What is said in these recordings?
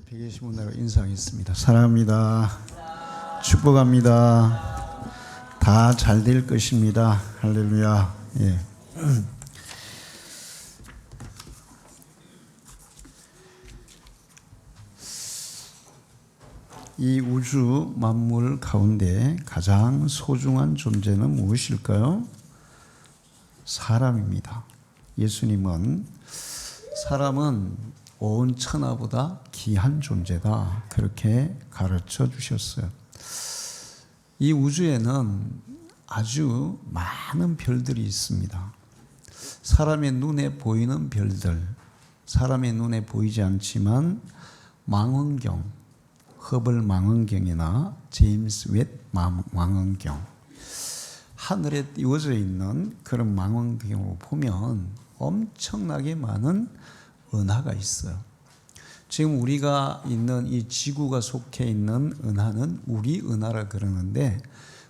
옆에 계신 분들과 인사하겠습니다. 사랑합니다. 축복합니다. 다 잘 될 것입니다. 할렐루야. 예. 이 우주 만물 가운데 가장 소중한 존재는 무엇일까요? 사람입니다. 예수님은 사람은 온 천하보다 귀한 존재다, 그렇게 가르쳐 주셨어요. 이 우주에는 아주 많은 별들이 있습니다. 사람의 눈에 보이는 별들, 사람의 눈에 보이지 않지만 망원경, 허블 망원경이나 제임스 웹 망원경, 하늘에 띄워져 있는 그런 망원경으로 보면 엄청나게 많은 은하가 있어요. 지금 우리가 있는 이 지구가 속해 있는 은하는 우리 은하라 그러는데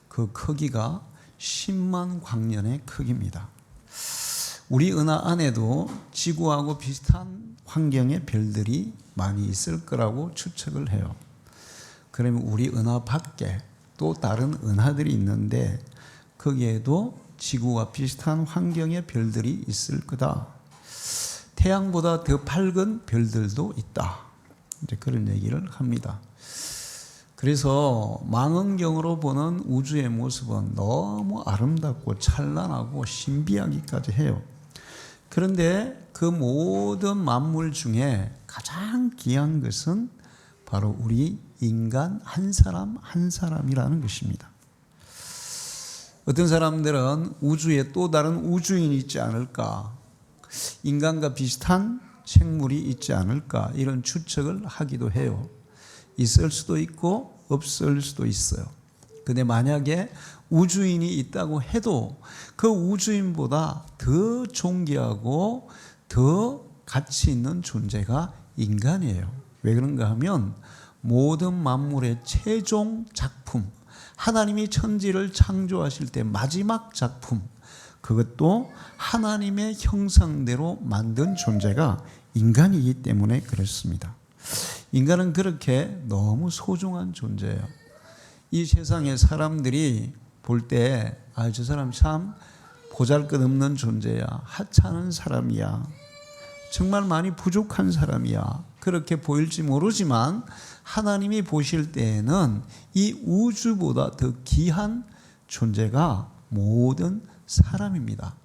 그 크기가 10만 광년의 크기입니다. 우리 은하 안에도 지구하고 비슷한 환경의 별들이 많이 있을 거라고 추측을 해요. 그러면 우리 은하 밖에 또 다른 은하들이 있는데 거기에도 지구와 비슷한 환경의 별들이 있을 거다. 태양보다 더 밝은 별들도 있다. 이제 그런 얘기를 합니다. 그래서 망원경으로 보는 우주의 모습은 너무 아름답고 찬란하고 신비하기까지 해요. 그런데 그 모든 만물 중에 가장 귀한 것은 바로 우리 인간 한 사람 한 사람이라는 것입니다. 어떤 사람들은 우주에 또 다른 우주인이 있지 않을까, 인간과 비슷한 생물이 있지 않을까, 이런 추측을 하기도 해요. 있을 수도 있고 없을 수도 있어요. 근데 만약에 우주인이 있다고 해도 그 우주인보다 더 존귀하고 더 가치 있는 존재가 인간이에요. 왜 그런가 하면 모든 만물의 최종 작품, 하나님이 천지를 창조하실 때 마지막 작품, 그것도 하나님의 형상대로 만든 존재가 인간이기 때문에 그렇습니다. 인간은 그렇게 너무 소중한 존재예요. 이 세상에 사람들이 볼 때 저 사람 참 보잘것없는 존재야, 하찮은 사람이야, 정말 많이 부족한 사람이야, 그렇게 보일지 모르지만 하나님이 보실 때에는 이 우주보다 더 귀한 존재가 모든 사람입니다.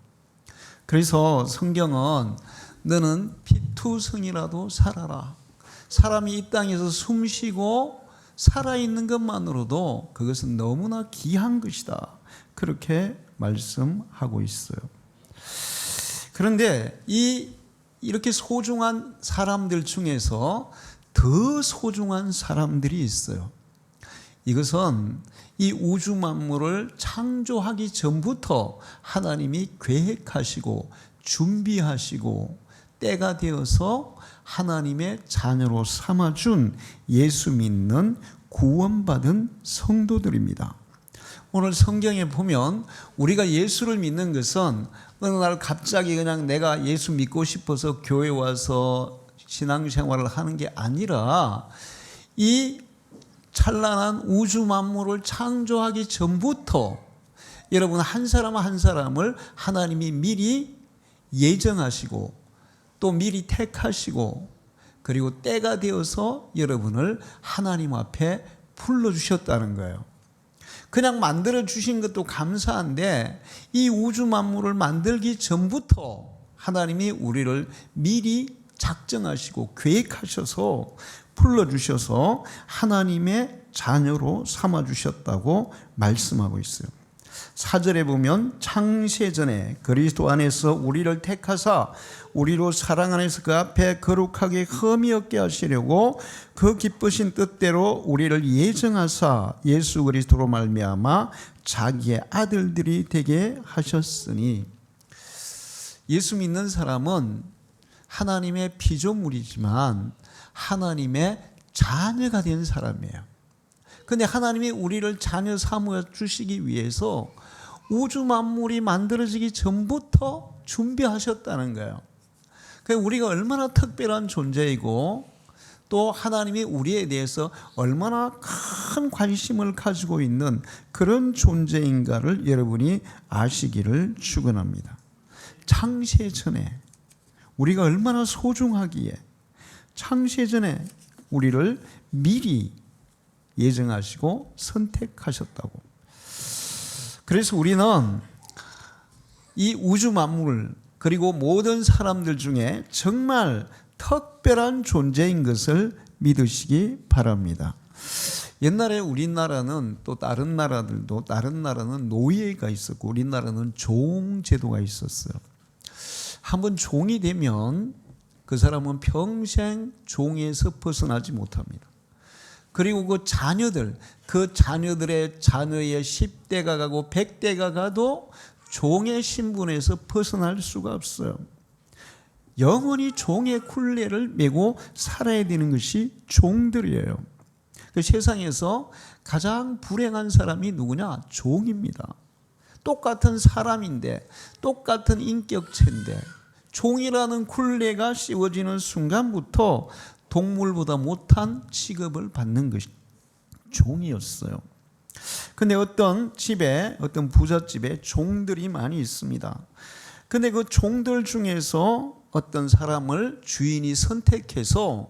그래서 성경은 너는 피투성이라도 살아라. 사람이 이 땅에서 숨쉬고 살아있는 것만으로도 그것은 너무나 귀한 것이다, 그렇게 말씀하고 있어요. 그런데 이렇게 소중한 사람들 중에서 더 소중한 사람들이 있어요. 이것은 이 우주 만물을 창조하기 전부터 하나님이 계획하시고 준비하시고 때가 되어서 하나님의 자녀로 삼아준 예수 믿는 구원받은 성도들입니다. 오늘 성경에 보면 우리가 예수를 믿는 것은 어느 날 갑자기 그냥 내가 예수 믿고 싶어서 교회 와서 신앙생활을 하는 게 아니라 이 찬란한 우주 만물을 창조하기 전부터 여러분 한 사람 한 사람을 하나님이 미리 예정하시고 또 미리 택하시고 그리고 때가 되어서 여러분을 하나님 앞에 불러주셨다는 거예요. 그냥 만들어주신 것도 감사한데 이 우주 만물을 만들기 전부터 하나님이 우리를 미리 작정하시고 계획하셔서 불러주셔서 하나님의 자녀로 삼아주셨다고 말씀하고 있어요. 4절에 보면 창세전에 그리스도 안에서 우리를 택하사 우리로 사랑 안에서 그 앞에 거룩하게 흠이 없게 하시려고 그 기쁘신 뜻대로 우리를 예정하사 예수 그리스도로 말미암아 자기의 아들들이 되게 하셨으니, 예수 믿는 사람은 하나님의 피조물이지만 하나님의 자녀가 된 사람이에요. 그런데 하나님이 우리를 자녀 삼아 주시기 위해서 우주 만물이 만들어지기 전부터 준비하셨다는 거예요. 그러니까 우리가 얼마나 특별한 존재이고 또 하나님이 우리에 대해서 얼마나 큰 관심을 가지고 있는 그런 존재인가를 여러분이 아시기를 축원합니다. 창세 전에 우리가 얼마나 소중하기에 창세 전에 우리를 미리 예정하시고 선택하셨다고. 그래서 우리는 이 우주 만물 그리고 모든 사람들 중에 정말 특별한 존재인 것을 믿으시기 바랍니다. 옛날에 우리나라는 또 다른 나라는 노예가 있었고 우리나라는 종제도가 있었어요. 한번 종이 되면 그 사람은 평생 종에서 벗어나지 못합니다. 그리고 그 자녀들의 자녀의 10대가 가고 100대가 가도 종의 신분에서 벗어날 수가 없어요. 영원히 종의 굴레를 메고 살아야 되는 것이 종들이에요. 그 세상에서 가장 불행한 사람이 누구냐? 종입니다. 똑같은 사람인데 똑같은 인격체인데 종이라는 굴레가 씌워지는 순간부터 동물보다 못한 취급을 받는 것이 종이었어요. 근데 어떤 부잣집에 종들이 많이 있습니다. 근데 그 종들 중에서 어떤 사람을 주인이 선택해서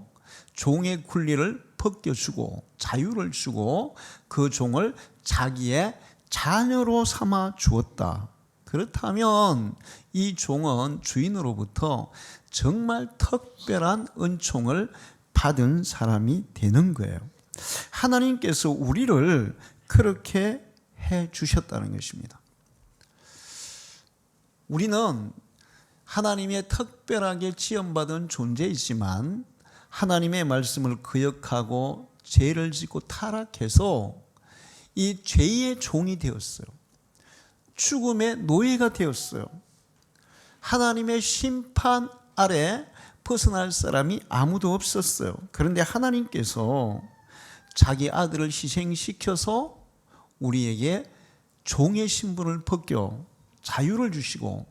종의 굴레를 벗겨주고 자유를 주고 그 종을 자기의 자녀로 삼아 주었다. 그렇다면 이 종은 주인으로부터 정말 특별한 은총을 받은 사람이 되는 거예요. 하나님께서 우리를 그렇게 해 주셨다는 것입니다. 우리는 하나님의 특별하게 지원받은 존재이지만 하나님의 말씀을 거역하고 죄를 짓고 타락해서 이 죄의 종이 되었어요. 죽음의 노예가 되었어요. 하나님의 심판 아래 벗어날 사람이 아무도 없었어요. 그런데 하나님께서 자기 아들을 희생시켜서 우리에게 종의 신분을 벗겨 자유를 주시고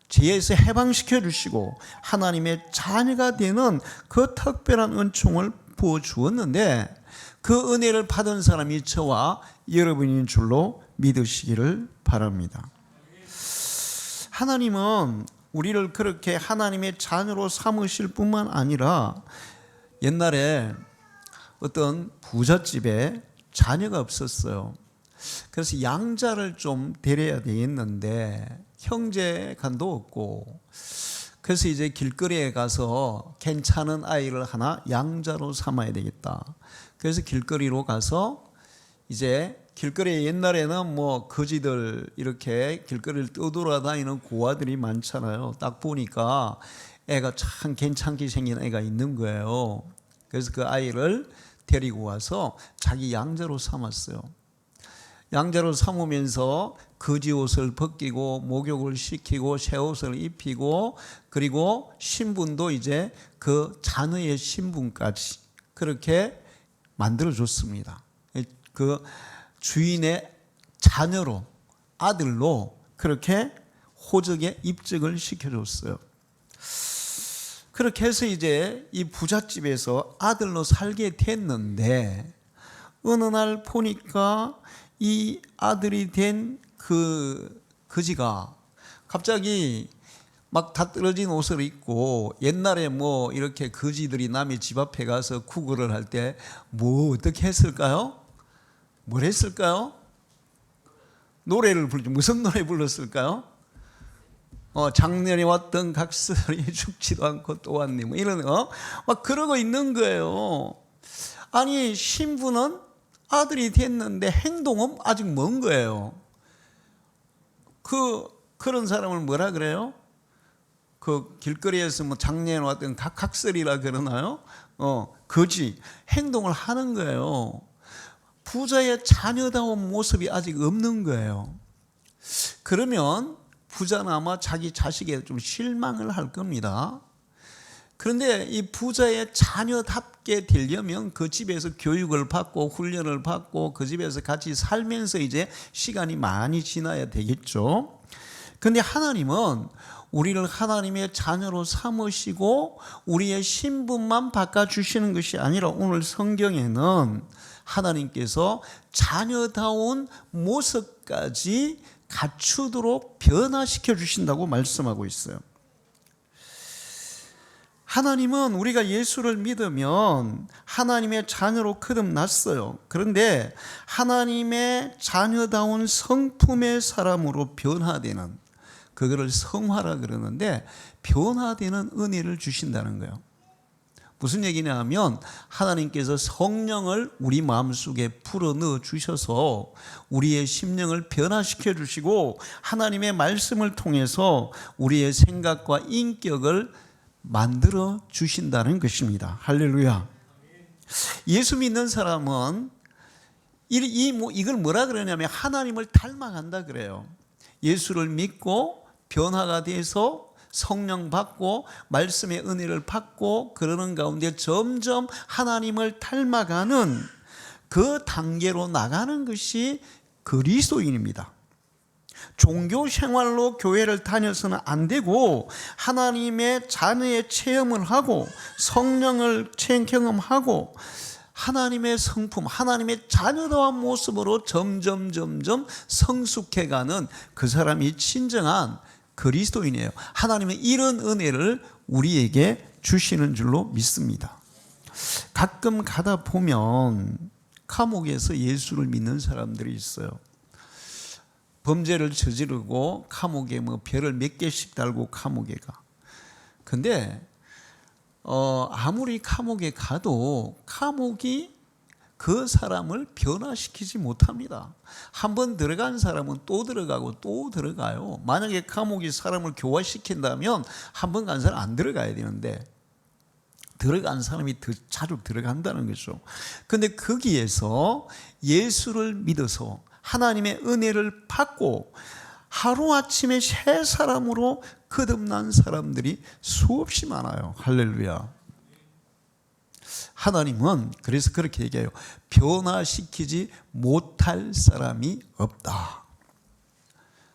죄에서 해방시켜 주시고 하나님의 자녀가 되는 그 특별한 은총을 부어주었는데 그 은혜를 받은 사람이 저와 여러분인 줄로 믿으시기를 바랍니다. 하나님은 우리를 그렇게 하나님의 자녀로 삼으실 뿐만 아니라 옛날에 어떤 부잣집에 자녀가 없었어요. 그래서 양자를 좀 데려야 되겠는데 형제간도 없고 그래서 이제 길거리에 가서 괜찮은 아이를 하나 양자로 삼아야 되겠다. 그래서 길거리로 가서 이제 길거리에 옛날에는 뭐 거지들 이렇게 길거리를 떠돌아다니는 고아들이 많잖아요. 딱 보니까 애가 참 괜찮게 생긴 애가 있는 거예요. 그래서 그 아이를 데리고 와서 자기 양자로 삼았어요. 양자로 삼으면서 거지 옷을 벗기고 목욕을 시키고 새 옷을 입히고 그리고 신분도 이제 그 자녀의 신분까지 그렇게 만들어줬습니다. 그 주인의 자녀로 아들로 그렇게 호적에 입적을 시켜줬어요. 그렇게 해서 이제 이 부잣집에서 아들로 살게 됐는데 어느 날 보니까 이 아들이 된 그 거지가 갑자기 막 다 떨어진 옷을 입고 옛날에 뭐 이렇게 거지들이 남의 집 앞에 가서 구걸을 할 때 뭐 어떻게 했을까요? 뭘 했을까요? 노래를 부르죠. 무슨 노래 불렀을까요? 작년에 왔던 각설이 죽지도 않고 또 왔니 뭐 이런 막 그러고 있는 거예요. 아니 신부는 아들이 됐는데 행동은 아직 먼 거예요. 그런 사람을 뭐라 그래요? 그 길거리에서 뭐 작년에 왔던 각설이라 그러나요? 거지 행동을 하는 거예요. 부자의 자녀다운 모습이 아직 없는 거예요. 그러면 부자는 아마 자기 자식에 좀 실망을 할 겁니다. 그런데 이 부자의 자녀답게 되려면 그 집에서 교육을 받고 훈련을 받고 그 집에서 같이 살면서 이제 시간이 많이 지나야 되겠죠. 그런데 하나님은 우리를 하나님의 자녀로 삼으시고 우리의 신분만 바꿔주시는 것이 아니라 오늘 성경에는 하나님께서 자녀다운 모습까지 갖추도록 변화시켜 주신다고 말씀하고 있어요. 하나님은 우리가 예수를 믿으면 하나님의 자녀로 거듭났어요. 그런데 하나님의 자녀다운 성품의 사람으로 변화되는, 그거를 성화라 그러는데 변화되는 은혜를 주신다는 거예요. 무슨 얘기냐 하면 하나님께서 성령을 우리 마음속에 불어넣어 주셔서 우리의 심령을 변화시켜 주시고 하나님의 말씀을 통해서 우리의 생각과 인격을 만들어 주신다는 것입니다. 할렐루야. 예수 믿는 사람은 이걸 뭐라 그러냐면 하나님을 닮아간다 그래요. 예수를 믿고 변화가 돼서 성령 받고 말씀의 은혜를 받고 그러는 가운데 점점 하나님을 닮아가는 그 단계로 나가는 것이 그리스도인입니다. 종교 생활로 교회를 다녀서는 안 되고 하나님의 자녀의 체험을 하고 성령을 경험하고 하나님의 성품, 하나님의 자녀다운 모습으로 점점 성숙해가는 그 사람이 진정한 그리스도인이에요. 하나님은 이런 은혜를 우리에게 주시는 줄로 믿습니다. 가끔 가다 보면 감옥에서 예수를 믿는 사람들이 있어요. 범죄를 저지르고 감옥에 별을 몇 개씩 달고 감옥에 가. 근데 아무리 감옥에 가도 감옥이 그 사람을 변화시키지 못합니다. 한번 들어간 사람은 또 들어가고 또 들어가요. 만약에 감옥이 사람을 교화시킨다면 한번 간 사람 안 들어가야 되는데 들어간 사람이 더 자주 들어간다는 거죠. 근데 거기에서 예수를 믿어서 하나님의 은혜를 받고 하루아침에 새 사람으로 거듭난 사람들이 수없이 많아요. 할렐루야. 하나님은 그래서 그렇게 얘기해요. 변화시키지 못할 사람이 없다.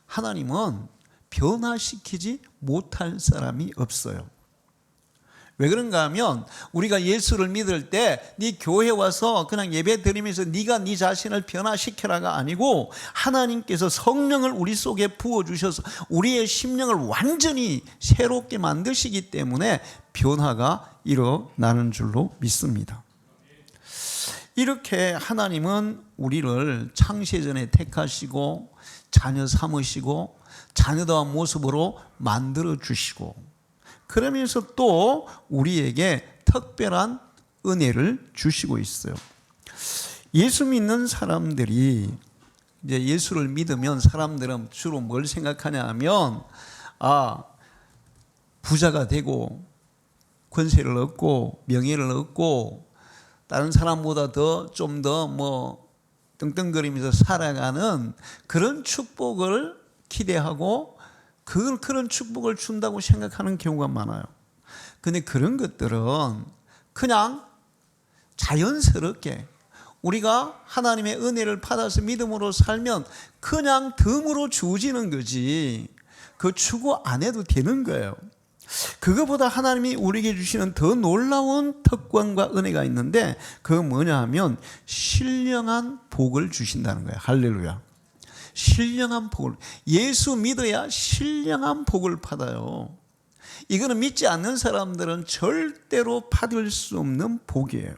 하나님은 변화시키지 못할 사람이 없어요. 왜 그런가 하면 우리가 예수를 믿을 때 네 교회 와서 그냥 예배 드리면서 네가 네 자신을 변화시켜라가 아니고 하나님께서 성령을 우리 속에 부어주셔서 우리의 심령을 완전히 새롭게 만드시기 때문에 변화가 일어나는 줄로 믿습니다. 이렇게 하나님은 우리를 창세전에 택하시고 자녀 삼으시고 자녀다운 모습으로 만들어 주시고 그러면서 또 우리에게 특별한 은혜를 주시고 있어요. 예수 믿는 사람들이 이제 예수를 믿으면 사람들은 주로 뭘 생각하냐 하면 부자가 되고 권세를 얻고 명예를 얻고 다른 사람보다 좀 더 떵떵거리면서 살아가는 그런 축복을 기대하고 그런 축복을 준다고 생각하는 경우가 많아요. 근데 그런 것들은 그냥 자연스럽게 우리가 하나님의 은혜를 받아서 믿음으로 살면 그냥 덤으로 주어지는 거지 그 추구 안 해도 되는 거예요. 그거보다 하나님이 우리에게 주시는 더 놀라운 특권과 은혜가 있는데 그건 뭐냐 하면 신령한 복을 주신다는 거예요. 할렐루야. 신령한 복을, 예수 믿어야 신령한 복을 받아요. 이거는 믿지 않는 사람들은 절대로 받을 수 없는 복이에요.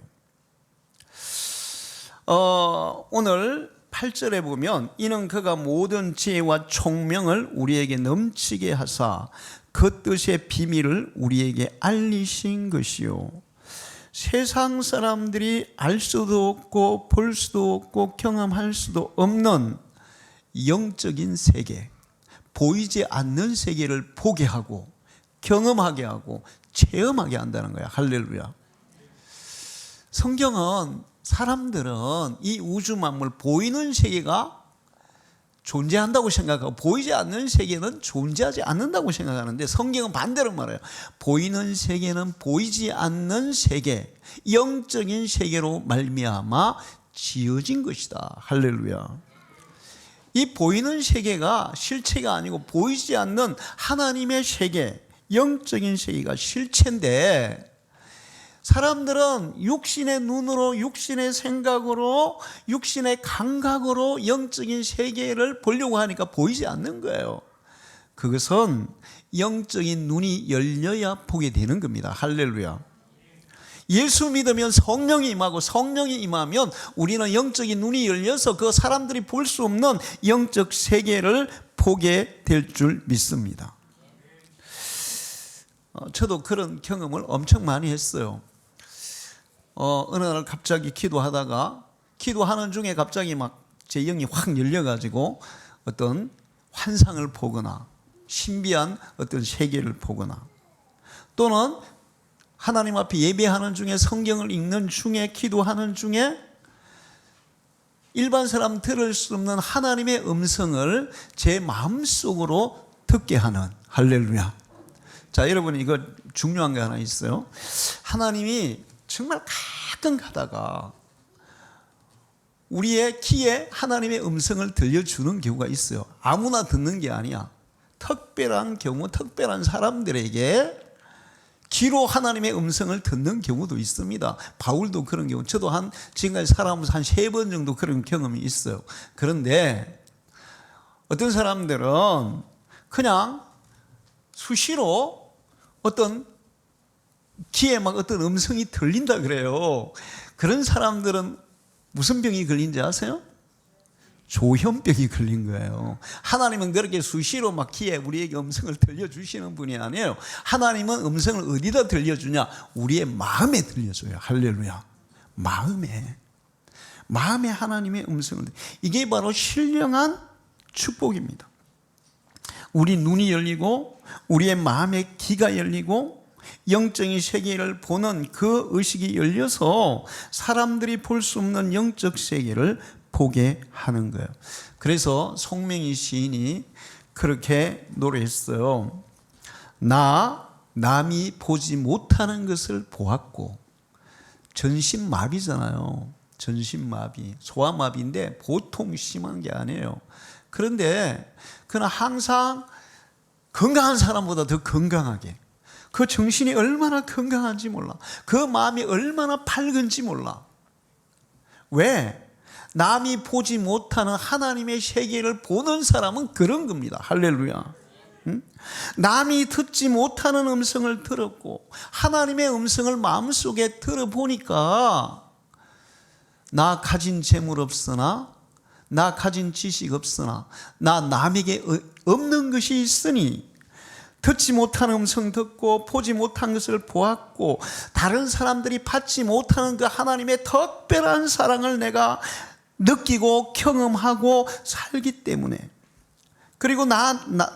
오늘 8절에 보면 이는 그가 모든 지혜와 총명을 우리에게 넘치게 하사 그 뜻의 비밀을 우리에게 알리신 것이요 세상 사람들이 알 수도 없고 볼 수도 없고 경험할 수도 없는 영적인 세계, 보이지 않는 세계를 보게 하고 경험하게 하고 체험하게 한다는 거야. 할렐루야. 성경은 사람들은 이 우주 만물 보이는 세계가 존재한다고 생각하고 보이지 않는 세계는 존재하지 않는다고 생각하는데 성경은 반대로 말해요. 보이는 세계는 보이지 않는 세계, 영적인 세계로 말미암아 지어진 것이다. 할렐루야. 이 보이는 세계가 실체가 아니고 보이지 않는 하나님의 세계, 영적인 세계가 실체인데, 사람들은 육신의 눈으로, 육신의 생각으로, 육신의 감각으로 영적인 세계를 보려고 하니까 보이지 않는 거예요. 그것은 영적인 눈이 열려야 보게 되는 겁니다. 할렐루야. 예수 믿으면 성령이 임하고, 성령이 임하면 우리는 영적인 눈이 열려서 그 사람들이 볼 수 없는 영적 세계를 보게 될 줄 믿습니다. 저도 그런 경험을 엄청 많이 했어요. 어느 날 갑자기 기도하는 중에 갑자기 막 제 영이 확 열려가지고 어떤 환상을 보거나 신비한 어떤 세계를 보거나, 또는 하나님 앞에 예배하는 중에, 성경을 읽는 중에, 기도하는 중에 일반 사람 들을 수 없는 하나님의 음성을 제 마음속으로 듣게 하는, 할렐루야. 자, 여러분, 이거 중요한 게 하나 있어요. 하나님이 정말 가끔 가다가 우리의 귀에 하나님의 음성을 들려주는 경우가 있어요. 아무나 듣는 게 아니야. 특별한 경우, 특별한 사람들에게 귀로 하나님의 음성을 듣는 경우도 있습니다. 바울도 그런 경우, 저도 지금까지 살아오면서 한 3번 정도 그런 경험이 있어요. 그런데 어떤 사람들은 그냥 수시로 어떤 귀에 막 어떤 음성이 들린다 그래요. 그런 사람들은 무슨 병이 걸린지 아세요? 조현병이 걸린 거예요. 하나님은 그렇게 수시로 막 귀에 우리에게 음성을 들려주시는 분이 아니에요. 하나님은 음성을 어디다 들려주냐? 우리의 마음에 들려줘요. 할렐루야. 마음에 하나님의 음성을, 이게 바로 신령한 축복입니다. 우리 눈이 열리고 우리의 마음의 귀가 열리고 영적인 세계를 보는 그 의식이 열려서 사람들이 볼 수 없는 영적 세계를 보게 하는 거예요. 그래서 송명희 시인이 그렇게 노래했어요. 남이 보지 못하는 것을 보았고. 전신마비잖아요. 전신마비, 소아마비인데 보통 심한 게 아니에요. 그런데 그는 항상 건강한 사람보다 더 건강하게, 그 정신이 얼마나 건강한지 몰라, 그 마음이 얼마나 밝은지 몰라. 왜? 남이 보지 못하는 하나님의 세계를 보는 사람은 그런 겁니다. 할렐루야. 남이 듣지 못하는 음성을 들었고 하나님의 음성을 마음속에 들어보니까, 나 가진 재물 없으나, 나 가진 지식 없으나, 나 남에게 없는 것이 있으니, 듣지 못한 음성 듣고 보지 못한 것을 보았고 다른 사람들이 받지 못하는 그 하나님의 특별한 사랑을 내가 느끼고 경험하고 살기 때문에, 그리고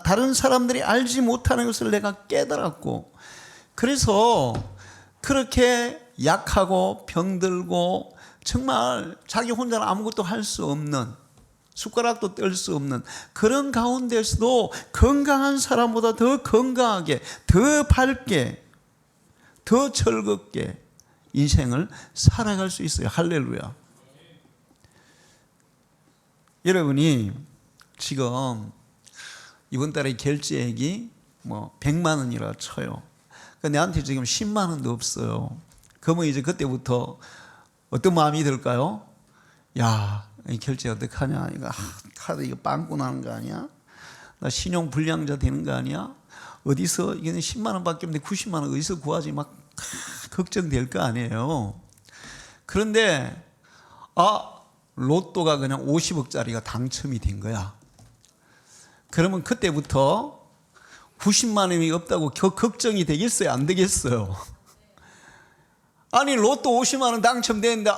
다른 사람들이 알지 못하는 것을 내가 깨달았고, 그래서 그렇게 약하고 병들고 정말 자기 혼자는 아무것도 할 수 없는, 숟가락도 뗄 수 없는 그런 가운데서도 건강한 사람보다 더 건강하게, 더 밝게, 더 즐겁게 인생을 살아갈 수 있어요. 할렐루야. 여러분이 지금 이번 달에 결제액이 100만 원이라 쳐요. 내한테 지금 10만 원도 없어요. 그러면 이제 그때부터 어떤 마음이 들까요? 야, 이 결제 어떡하냐? 이거 카드 이거 빵꾸 나는 거 아니야? 나 신용 불량자 되는 거 아니야? 어디서, 이게 10만 원밖에 없는데 90만 원 어디서 구하지? 막 걱정될 거 아니에요. 그런데 로또가 그냥 50억짜리가 당첨이 된 거야. 그러면 그때부터 90만 원이 없다고 걱정이 되겠어요? 안 되겠어요? 아니, 로또 50만 원 당첨됐는데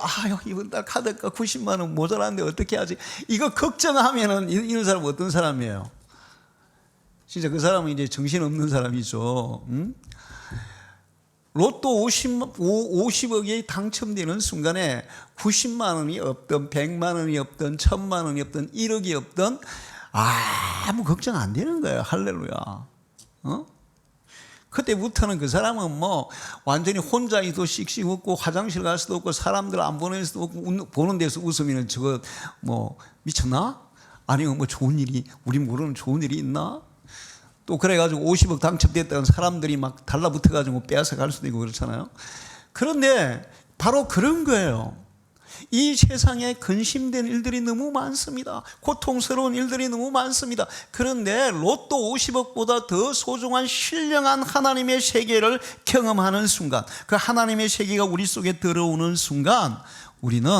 이번 달 카드가 90만 원 모자란데 어떻게 하지? 이거 걱정하면은 이런 사람은 어떤 사람이에요? 진짜 그 사람은 이제 정신없는 사람이죠. 로또 50억이 당첨되는 순간에 90만 원이 없던, 100만 원이 없던, 1000만 원이 없던, 1억이 없던 아무 걱정 안 되는 거예요. 할렐루야. 그때부터는 그 사람은 완전히 혼자 있어도 씩씩 웃고, 화장실 갈 수도 없고, 사람들 안 보는 데서 웃고, 보는 데서 웃으면 저거 미쳤나? 아니면 뭐 좋은 일이, 우리 모르는 좋은 일이 있나? 또 그래가지고 50억 당첨됐다는 사람들이 막 달라붙어가지고 빼앗아 갈 수도 있고 그렇잖아요. 그런데 바로 그런 거예요. 이 세상에 근심된 일들이 너무 많습니다. 고통스러운 일들이 너무 많습니다. 그런데 로또 50억보다 더 소중한 신령한 하나님의 세계를 경험하는 순간, 그 하나님의 세계가 우리 속에 들어오는 순간 우리는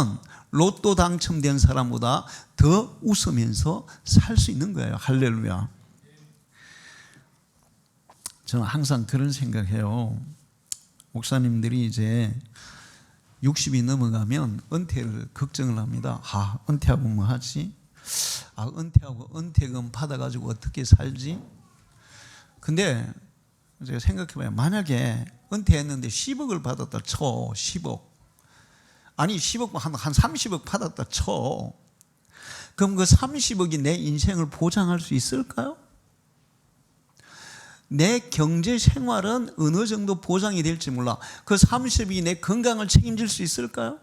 로또 당첨된 사람보다 더 웃으면서 살 수 있는 거예요. 할렐루야. 저는 항상 그런 생각해요. 목사님들이 이제 60이 넘어가면 은퇴를 걱정을 합니다. 은퇴하고 뭐 하지? 은퇴하고 은퇴금 받아가지고 어떻게 살지? 근데 제가 생각해봐요. 만약에 은퇴했는데 10억을 받았다 쳐. 10억. 아니 10억 한 30억 받았다 쳐. 그럼 그 30억이 내 인생을 보장할 수 있을까요? 내 경제 생활은 어느 정도 보장이 될지 몰라. 그 30억이 내 건강을 책임질 수 있을까요?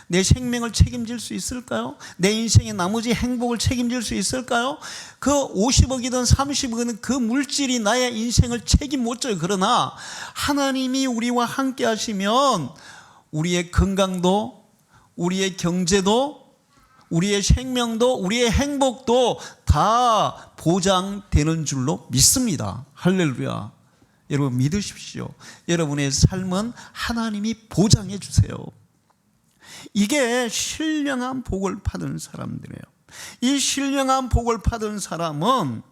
내 생명을 책임질 수 있을까요? 내 인생의 나머지 행복을 책임질 수 있을까요? 그 50억이든 30억이든 그 물질이 나의 인생을 책임 못 져요. 그러나 하나님이 우리와 함께 하시면 우리의 건강도, 우리의 경제도, 우리의 생명도, 우리의 행복도 다 보장되는 줄로 믿습니다. 할렐루야. 여러분 믿으십시오. 여러분의 삶은 하나님이 보장해 주세요. 이게 신령한 복을 받은 사람들이에요. 이 신령한 복을 받은 사람은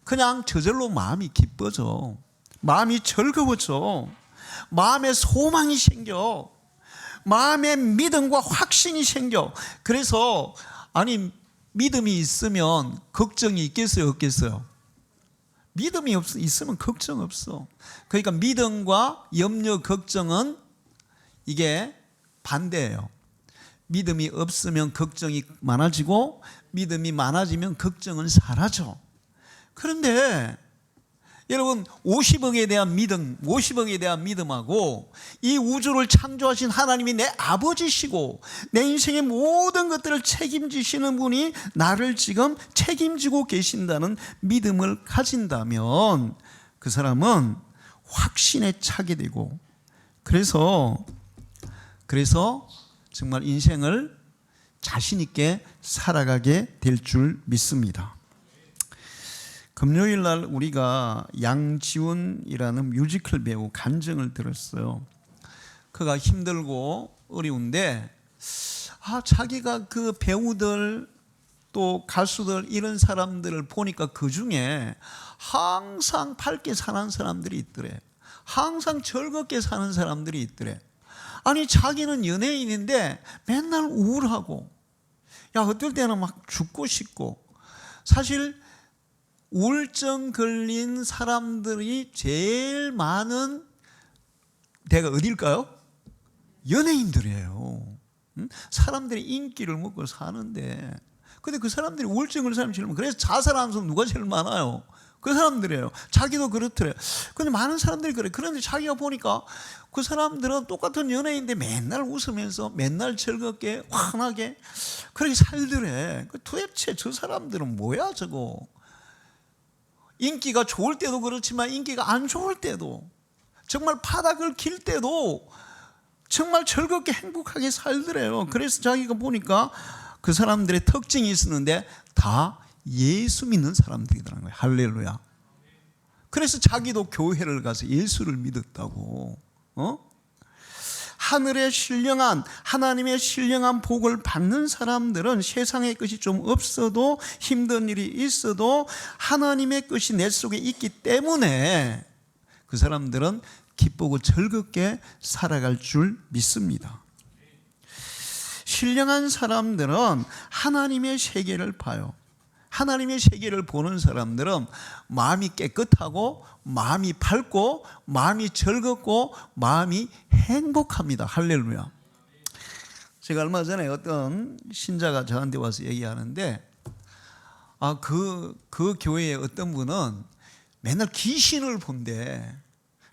그냥 저절로 마음이 기뻐져. 마음이 즐거워져. 마음에 소망이 생겨. 마음에 믿음과 확신이 생겨. 그래서 믿음이 있으면 걱정이 있겠어요, 없겠어요? 믿음이 있으면 걱정 없어. 그러니까 믿음과 염려, 걱정은 이게 반대예요. 믿음이 없으면 걱정이 많아지고 믿음이 많아지면 걱정은 사라져. 그런데 여러분 50억에 대한 믿음, 50억에 대한 믿음하고 이 우주를 창조하신 하나님이 내 아버지시고 내 인생의 모든 것들을 책임지시는 분이 나를 지금 책임지고 계신다는 믿음을 가진다면 그 사람은 확신에 차게 되고 그래서 정말 인생을 자신 있게 살아가게 될 줄 믿습니다. 금요일 날 우리가 양지훈이라는 뮤지컬 배우 간증을 들었어요. 그가 힘들고 어려운데 자기가 그 배우들 또 가수들 이런 사람들을 보니까 그 중에 항상 밝게 사는 사람들이 있더래. 항상 즐겁게 사는 사람들이 있더래. 아니 자기는 연예인인데 맨날 우울하고 어떨 때는 막 죽고 싶고. 사실 우울증 걸린 사람들이 제일 많은 데가 어딜까요? 연예인들이에요. 사람들이 인기를 먹고 사는데 근데 그 사람들이 우울증을 사람이 제일 많아요. 그래서 자살하는 사람 누가 제일 많아요? 그 사람들이에요. 자기도 그렇더래요. 근데 많은 사람들이 그래. 그런데 자기가 보니까 그 사람들은 똑같은 연예인인데 맨날 웃으면서 맨날 즐겁게 환하게 그렇게 살더래. 도대체 저 사람들은 뭐야 저거? 인기가 좋을 때도 그렇지만 인기가 안 좋을 때도 정말 바닥을 길 때도 정말 즐겁게 행복하게 살더래요. 그래서 자기가 보니까 그 사람들의 특징이 있었는데 다 예수 믿는 사람들이더라는 거예요. 할렐루야. 그래서 자기도 교회를 가서 예수를 믿었다고. 하늘의 신령한 하나님의 신령한 복을 받는 사람들은 세상의 것이 좀 없어도 힘든 일이 있어도 하나님의 것이 내 속에 있기 때문에 그 사람들은 기쁘고 즐겁게 살아갈 줄 믿습니다. 신령한 사람들은 하나님의 세계를 봐요. 하나님의 세계를 보는 사람들은 마음이 깨끗하고 마음이 밝고 마음이 즐겁고 마음이 행복합니다. 할렐루야. 제가 얼마 전에 어떤 신자가 저한테 와서 얘기하는데 그 교회에 어떤 분은 맨날 귀신을 본대.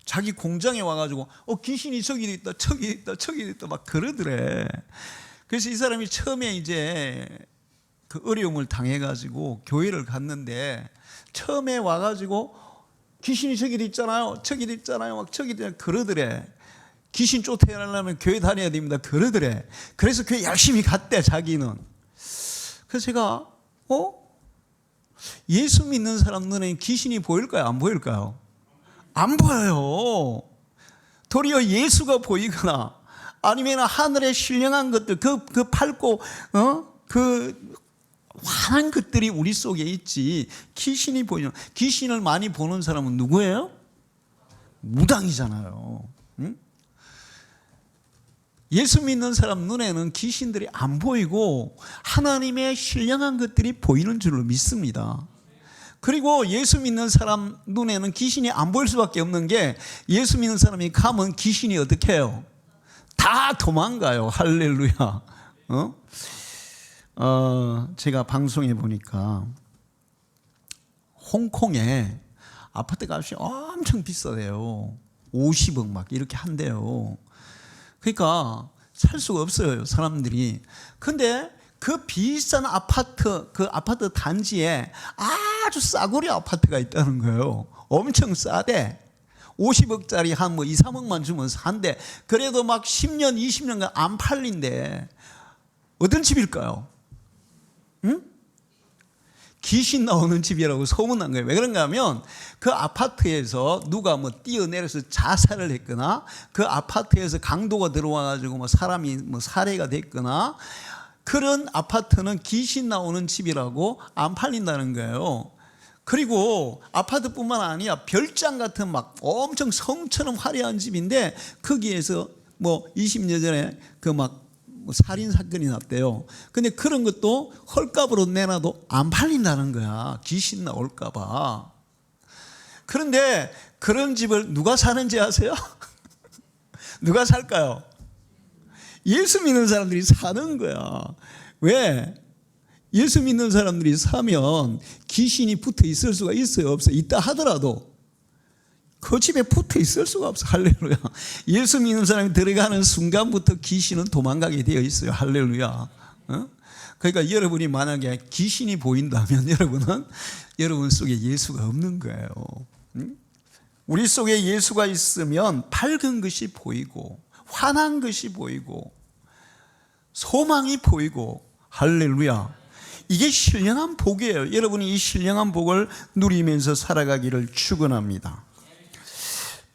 자기 공장에 와가지고 귀신이 저기 있다 저기 있다 저기 있다 막 그러더래. 그래서 이 사람이 처음에 이제 그 어려움을 당해가지고 교회를 갔는데 처음에 와가지고 귀신이 저기도 있잖아요. 저기도 있잖아요. 막 저기도 그러더래. 귀신 쫓아내려면 교회 다녀야 됩니다. 그러더래. 그래서 교회 열심히 갔대 자기는. 그래서 제가 예수 믿는 사람 눈에 귀신이 보일까요? 안 보일까요? 안 보여요. 도리어 예수가 보이거나 아니면 하늘에 신령한 것들 그 밝고 그 환한 것들이 우리 속에 있지 귀신이 보이는 귀신을 많이 보는 사람은 누구예요? 무당이잖아요. 응? 예수 믿는 사람 눈에는 귀신들이 안 보이고 하나님의 신령한 것들이 보이는 줄로 믿습니다. 그리고 예수 믿는 사람 눈에는 귀신이 안 보일 수밖에 없는 게 예수 믿는 사람이 가면 귀신이 어떻게 해요? 다 도망가요. 할렐루야. 제가 방송에 보니까 홍콩에 아파트 값이 엄청 비싸대요. 50억 막 이렇게 한대요. 그러니까 살 수가 없어요, 사람들이. 근데 그 비싼 아파트, 그 아파트 단지에 아주 싸구려 아파트가 있다는 거예요. 엄청 싸대. 50억짜리 한 2, 3억만 주면 산대. 그래도 막 10년, 20년간 안 팔린대. 어떤 집일까요? 응? 귀신 나오는 집이라고 소문난 거예요. 왜 그런가 하면 그 아파트에서 누가 뛰어내려서 자살을 했거나 그 아파트에서 강도가 들어와가지고 사람이 살해가 됐거나 그런 아파트는 귀신 나오는 집이라고 안 팔린다는 거예요. 그리고 아파트뿐만 아니라 별장 같은 막 엄청 성처럼 화려한 집인데 거기에서 20년 전에 살인 사건이 났대요. 근데 그런 것도 헐값으로 내놔도 안 팔린다는 거야. 귀신 나올까 봐. 그런데 그런 집을 누가 사는지 아세요? 누가 살까요? 예수 믿는 사람들이 사는 거야. 왜? 예수 믿는 사람들이 사면 귀신이 붙어 있을 수가 있어요? 없어요? 있다 하더라도 그 집에 붙어 있을 수가 없어. 할렐루야. 예수 믿는 사람이 들어가는 순간부터 귀신은 도망가게 되어 있어요. 할렐루야. 그러니까 여러분이 만약에 귀신이 보인다면 여러분 속에 예수가 없는 거예요. 우리 속에 예수가 있으면 밝은 것이 보이고 환한 것이 보이고 소망이 보이고 할렐루야. 이게 신령한 복이에요. 여러분이 이 신령한 복을 누리면서 살아가기를 축원합니다.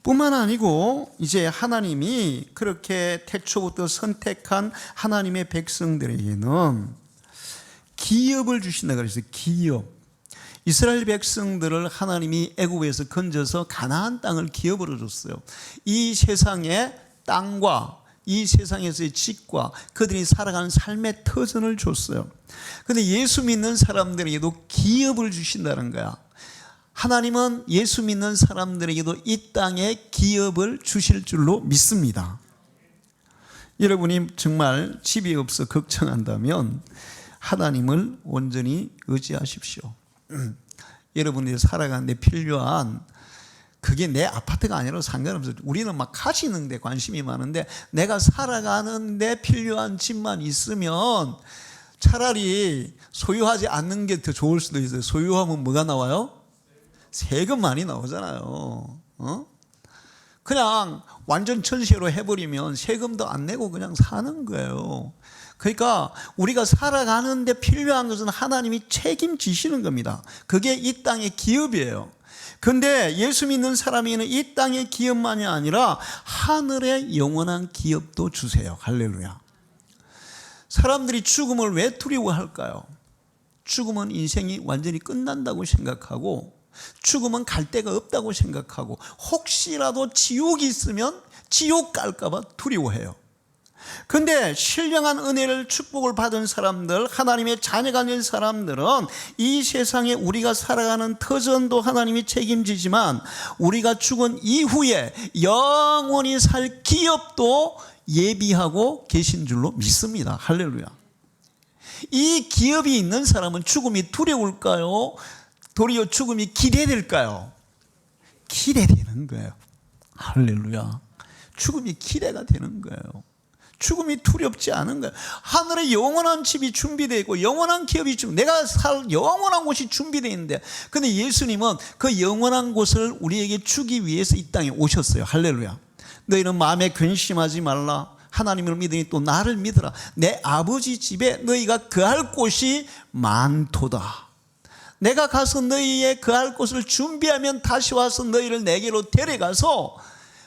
뿐만 아니고 이제 하나님이 그렇게 태초부터 선택한 하나님의 백성들에게는 기업을 주신다 그랬어요. 기업. 이스라엘 백성들을 하나님이 애굽에서 건져서 가나안 땅을 기업으로 줬어요. 이 세상의 땅과 이 세상에서의 집과 그들이 살아가는 삶의 터전을 줬어요. 그런데 예수 믿는 사람들에게도 기업을 주신다는 거야. 하나님은 예수 믿는 사람들에게도 이 땅에 기업을 주실 줄로 믿습니다. 여러분이 정말 집이 없어 걱정한다면 하나님을 온전히 의지하십시오. 여러분이 살아가는 데 필요한 그게 내 아파트가 아니라 상관없어요. 우리는 막 가시는 데 관심이 많은데 내가 살아가는 데 필요한 집만 있으면 차라리 소유하지 않는 게 더 좋을 수도 있어요. 소유하면 뭐가 나와요? 세금 많이 나오잖아요. 그냥 완전 전세로 해버리면 세금도 안 내고 그냥 사는 거예요. 그러니까 우리가 살아가는 데 필요한 것은 하나님이 책임지시는 겁니다. 그게 이 땅의 기업이에요. 그런데 예수 믿는 사람에게는 이 땅의 기업만이 아니라 하늘의 영원한 기업도 주세요. 할렐루야. 사람들이 죽음을 왜 두려워할까요? 죽음은 인생이 완전히 끝난다고 생각하고 죽음은 갈 데가 없다고 생각하고 혹시라도 지옥이 있으면 지옥 갈까 봐 두려워해요. 그런데 신령한 은혜를 축복을 받은 사람들, 하나님의 자녀가 된 사람들은 이 세상에 우리가 살아가는 터전도 하나님이 책임지지만 우리가 죽은 이후에 영원히 살 기업도 예비하고 계신 줄로 믿습니다. 할렐루야. 이 기업이 있는 사람은 죽음이 두려울까요? 도리어 죽음이 기대될까요? 기대되는 거예요. 할렐루야. 죽음이 기대가 되는 거예요. 죽음이 두렵지 않은 거예요. 하늘에 영원한 집이 준비되어 있고 영원한 기업이 내가 살 영원한 곳이 준비되어 있는데, 근데 예수님은 그 영원한 곳을 우리에게 주기 위해서 이 땅에 오셨어요. 할렐루야. 너희는 마음에 근심하지 말라. 하나님을 믿으니 또 나를 믿으라. 내 아버지 집에 너희가 거할 곳이 많도다. 내가 가서 너희의 거할 곳을 준비하면 다시 와서 너희를 내게로 데려가서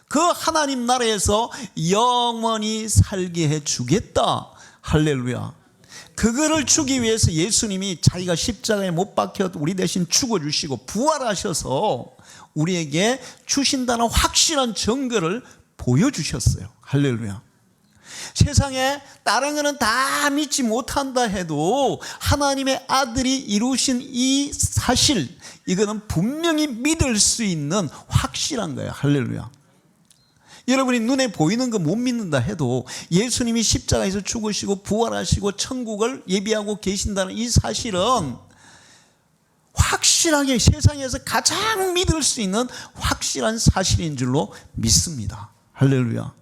그 하나님 나라에서 영원히 살게 해주겠다. 할렐루야. 그거를 주기 위해서 예수님이 자기가 십자가에 못 박혀 우리 대신 죽어주시고 부활하셔서 우리에게 주신다는 확실한 증거를 보여주셨어요. 할렐루야. 세상에 다른 거는 다 믿지 못한다 해도 하나님의 아들이 이루신 이 사실, 이거는 분명히 믿을 수 있는 확실한 거예요. 할렐루야. 여러분이 눈에 보이는 거 못 믿는다 해도 예수님이 십자가에서 죽으시고 부활하시고 천국을 예비하고 계신다는 이 사실은 확실하게 세상에서 가장 믿을 수 있는 확실한 사실인 줄로 믿습니다. 할렐루야.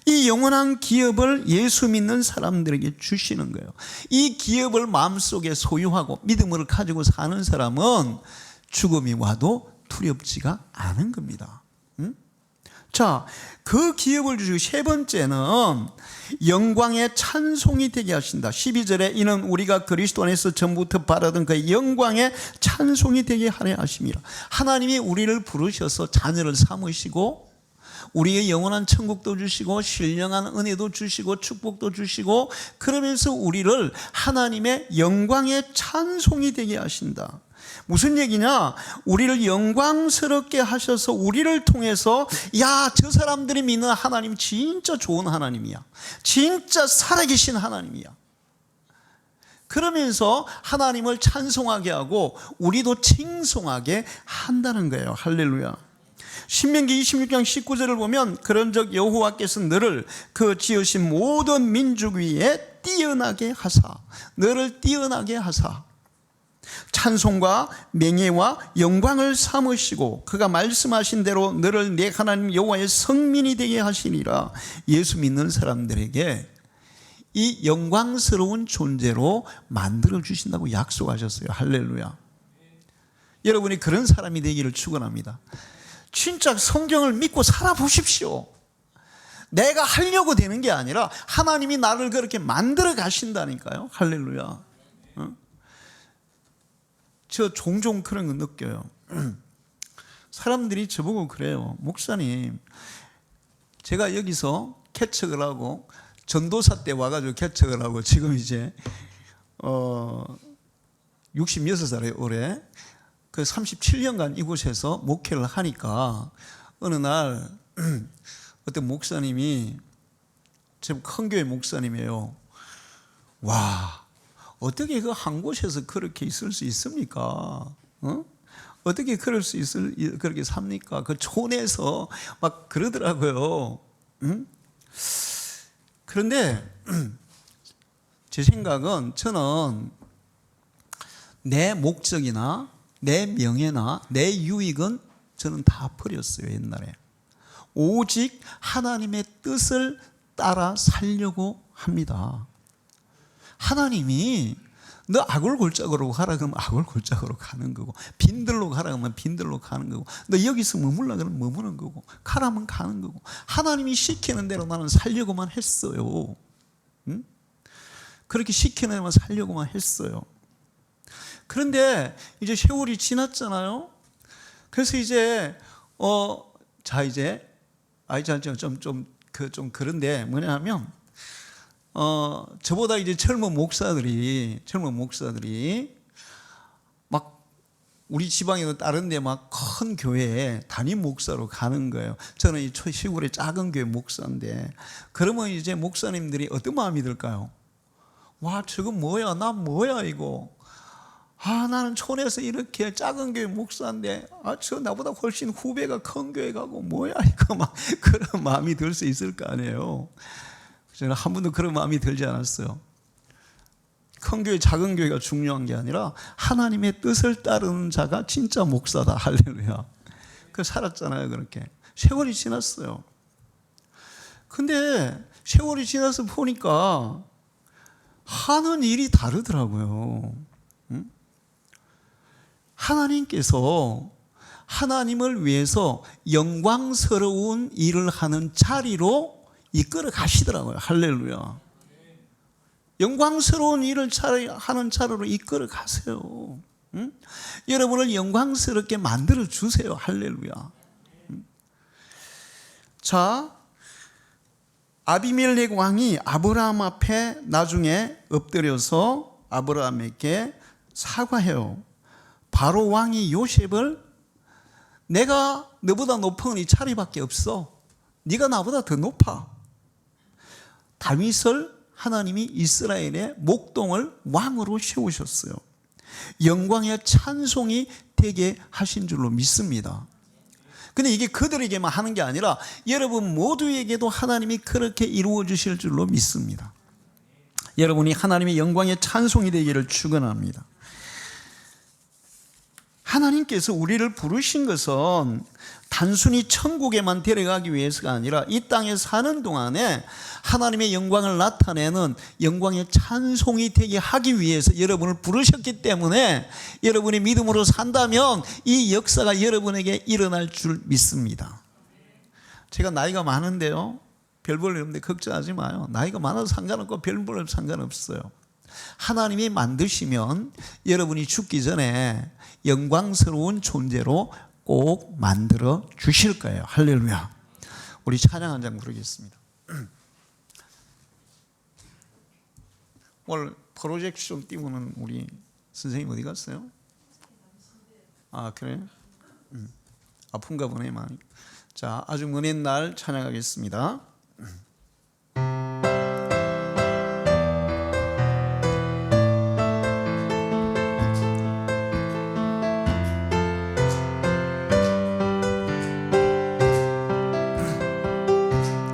이 영원한 기업을 예수 믿는 사람들에게 주시는 거예요. 이 기업을 마음속에 소유하고 믿음을 가지고 사는 사람은 죽음이 와도 두렵지가 않은 겁니다. 자, 그 기업을 주시고 세 번째는 영광의 찬송이 되게 하신다. 12절에 이는 우리가 그리스도 안에서 전부터 바라던 그 영광의 찬송이 되게 하려 하심이라. 하나님이 우리를 부르셔서 자녀를 삼으시고 우리의 영원한 천국도 주시고 신령한 은혜도 주시고 축복도 주시고, 그러면서 우리를 하나님의 영광의 찬송이 되게 하신다. 무슨 얘기냐? 우리를 영광스럽게 하셔서 우리를 통해서 야, 저 사람들이 믿는 하나님 진짜 좋은 하나님이야, 진짜 살아계신 하나님이야, 그러면서 하나님을 찬송하게 하고 우리도 칭송하게 한다는 거예요. 할렐루야. 신명기 26장 19절을 보면 그런즉 여호와께서 너를 그 지으신 모든 민족 위에 뛰어나게 하사, 너를 뛰어나게 하사 찬송과 명예와 영광을 삼으시고 그가 말씀하신 대로 너를 내 하나님 여호와의 성민이 되게 하시니라. 예수 믿는 사람들에게 이 영광스러운 존재로 만들어 주신다고 약속하셨어요. 할렐루야. 여러분이 그런 사람이 되기를 축원합니다. 진짜 성경을 믿고 살아보십시오. 내가 하려고 되는 게 아니라 하나님이 나를 그렇게 만들어 가신다니까요. 할렐루야. 저 종종 그런 거 느껴요. 사람들이 저보고 그래요. 목사님, 제가 여기서 개척을 하고 전도사 때 와가지고 개척을 하고 지금 이제 66살에 올해 그 37년간 이곳에서 목회를 하니까 어느 날 어떤 목사님이, 참 큰 교회 목사님이에요. 와, 어떻게 그 한 곳에서 그렇게 있을 수 있습니까? 어떻게 그렇게 삽니까? 그 촌에서 막 그러더라고요. 그런데 제 생각은, 저는 내 목적이나 내 명예나 내 유익은 저는 다 버렸어요. 옛날에 오직 하나님의 뜻을 따라 살려고 합니다. 하나님이 너 아골골짜기로 가라 그러면 아골골짜기로 가는 거고, 빈들로 가라 그러면 빈들로 가는 거고, 너 여기서 머물라 그러면 머무는 거고, 가라면 가는 거고, 하나님이 시키는 대로 나는 살려고만 했어요. 그렇게 시키는 대로만 살려고만 했어요. 그런데 이제 세월이 지났잖아요. 그래서 이제 좀 그런데 뭐냐면 저보다 이제 젊은 목사들이 막 우리 지방에도 다른데 막 큰 교회에 담임 목사로 가는 거예요. 저는 이 시골의 작은 교회 목사인데, 그러면 이제 목사님들이 어떤 마음이 들까요? 와, 저거 뭐야? 나 뭐야 이거? 나는 촌에서 이렇게 작은 교회 목사인데, 저 나보다 훨씬 후배가 큰 교회 가고 뭐야 이거, 막 그런 마음이 들 수 있을 거 아니에요. 저는 한 번도 그런 마음이 들지 않았어요. 큰 교회 작은 교회가 중요한 게 아니라 하나님의 뜻을 따르는 자가 진짜 목사다. 할렐루야. 그 살았잖아요. 그렇게 세월이 지났어요. 근데 세월이 지나서 보니까 하는 일이 다르더라고요. 하나님께서 하나님을 위해서 영광스러운 일을 하는 자리로 이끌어 가시더라고요. 할렐루야. 영광스러운 일을 하는 자리로 이끌어 가세요. 여러분을 영광스럽게 만들어 주세요. 할렐루야. 자, 아비멜렉 왕이 아브라함 앞에 나중에 엎드려서 아브라함에게 사과해요. 바로 왕이 요셉을 내가 너보다 높은 건 이 자리밖에 없어. 네가 나보다 더 높아. 다윗을 하나님이 이스라엘의 목동을 왕으로 세우셨어요. 영광의 찬송이 되게 하신 줄로 믿습니다. 근데 이게 그들에게만 하는 게 아니라 여러분 모두에게도 하나님이 그렇게 이루어 주실 줄로 믿습니다. 여러분이 하나님의 영광의 찬송이 되기를 축원합니다. 하나님께서 우리를 부르신 것은 단순히 천국에만 데려가기 위해서가 아니라 이 땅에 사는 동안에 하나님의 영광을 나타내는 영광의 찬송이 되게 하기 위해서 여러분을 부르셨기 때문에 여러분이 믿음으로 산다면 이 역사가 여러분에게 일어날 줄 믿습니다. 제가 나이가 많은데요, 별 볼 일 없는데 걱정하지 마요. 나이가 많아도 상관없고 별 볼 일 상관없어요. 하나님이 만드시면 여러분이 죽기 전에 영광스러운 존재로 꼭 만들어 주실 거예요. 할렐루야. 우리 찬양 한 장 부르겠습니다. 오늘 프로젝션 띄우는 우리 선생님 어디 갔어요? 아, 그래요? 아픈가 보네 많이. 자, 아주 먼 날 찬양하겠습니다.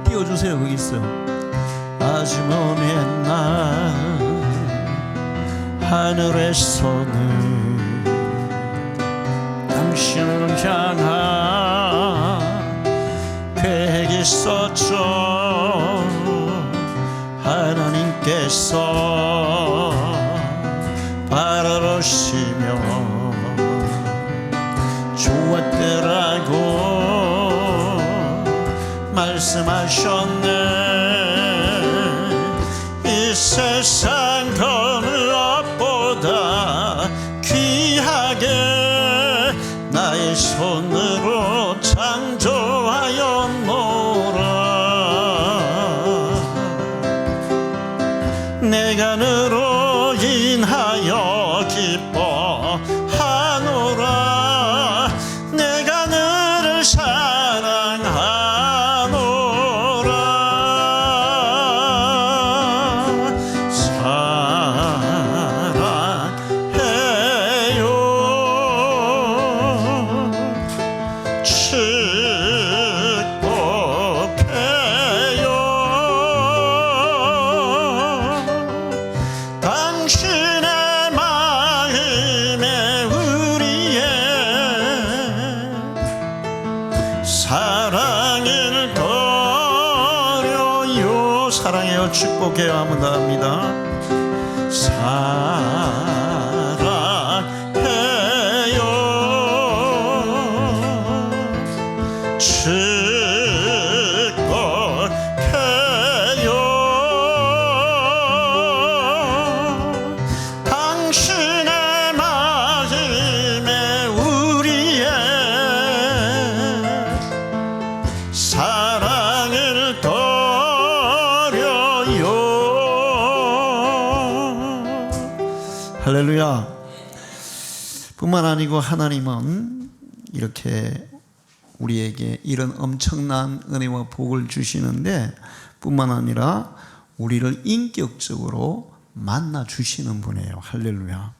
띄워주세요. 거기 있어요. 아주 먼 날 하늘에서는 당신을 향한 계획이 있었죠. 하나님께서 바라보시며 좋았더라고 말씀하셨네. 이 세상 그 무엇보다 귀하게 나의 손으로 창조하였노라. 내가 너로 인하여 기뻐하노라. 내가 너를 사랑해요. 축복해요. 한번 더 합니다. 사랑해요. 축복해요. 당신의 마음에 우리의 사랑을 할렐루야. 뿐만 아니고 하나님은 이렇게 우리에게 이런 엄청난 은혜와 복을 주시는데 뿐만 아니라 우리를 인격적으로 만나 주시는 분이에요. 할렐루야.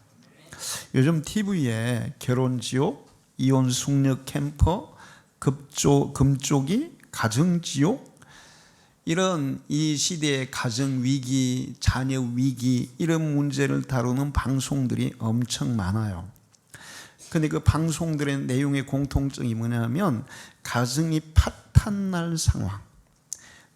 요즘 TV에 결혼지옥, 이혼 숙녀 캠퍼, 금쪽이, 가정지옥, 이런 이 시대의 가정위기, 자녀위기 이런 문제를 다루는 방송들이 엄청 많아요. 그런데 그 방송들의 내용의 공통점이 뭐냐면 가정이 파탄날 상황,